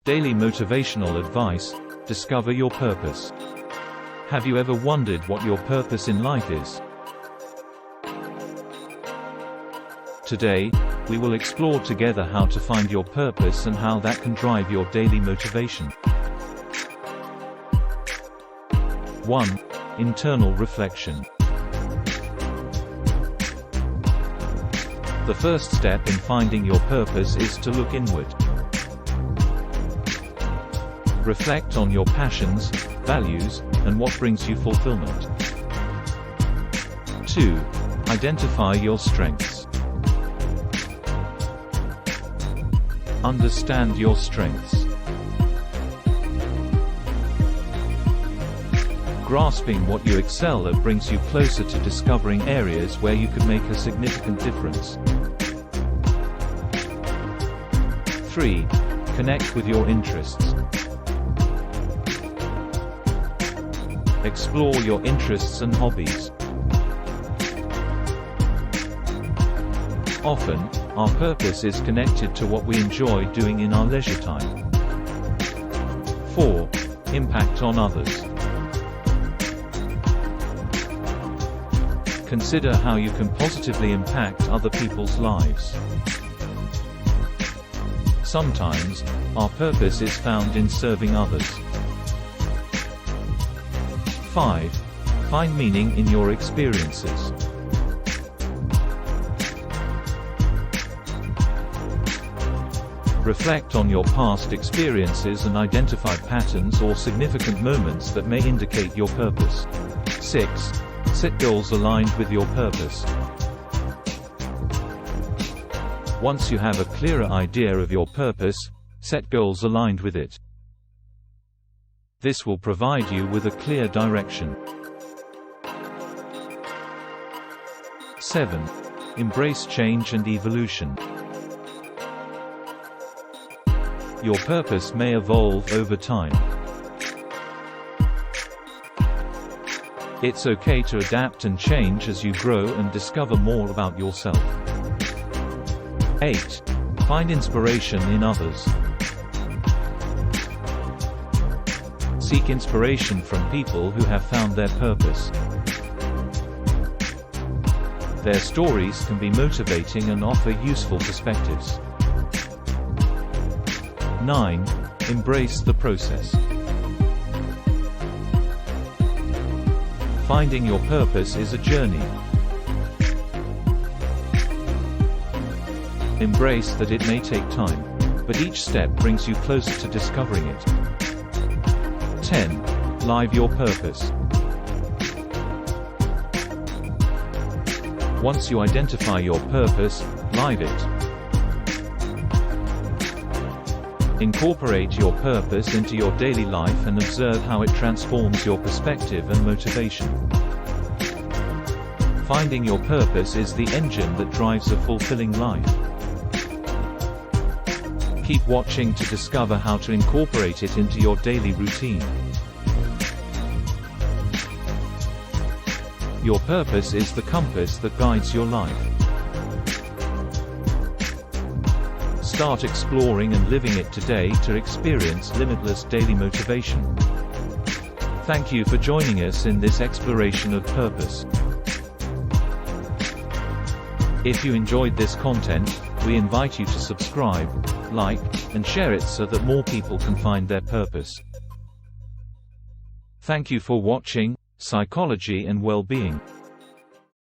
Daily motivational advice: discover your purpose. Have you ever wondered what your purpose in life is? Today, we will explore together how to find your purpose and how that can drive your daily motivation. 1. Internal reflection. The first step in finding your purpose is to look inward. Reflect on your passions, values, and what brings you fulfillment. 2. Identify your strengths. Understand your strengths. Grasping what you excel at brings you closer to discovering areas where you could make a significant difference. 3. Connect with your interests. Explore your interests and hobbies. Often, our purpose is connected to what we enjoy doing in our leisure time. 4. Impact on others. Consider how you can positively impact other people's lives. Sometimes, our purpose is found in serving others. 5. Find meaning in your experiences. Reflect on your past experiences and identify patterns or significant moments that may indicate your purpose. 6. Set goals aligned with your purpose. Once you have a clearer idea of your purpose, set goals aligned with it. This will provide you with a clear direction. 7. Embrace change and evolution. Your purpose may evolve over time. It's okay to adapt and change as you grow and discover more about yourself. 8. Find inspiration in others. Seek inspiration from people who have found their purpose. Their stories can be motivating and offer useful perspectives. 9. Embrace the process. Finding your purpose is a journey. Embrace that it may take time, but each step brings you closer to discovering it. 10. Live your purpose. Once you identify your purpose, live it. Incorporate your purpose into your daily life and observe how it transforms your perspective and motivation. Finding your purpose is the engine that drives a fulfilling life. Keep watching to discover how to incorporate it into your daily routine. Your purpose is the compass that guides your life. Start exploring and living it today to experience limitless daily motivation. Thank you for joining us in this exploration of purpose. If you enjoyed this content, we invite you to subscribe, like, and share it so that more people can find their purpose. Thank you for watching Psychology and Well-Being.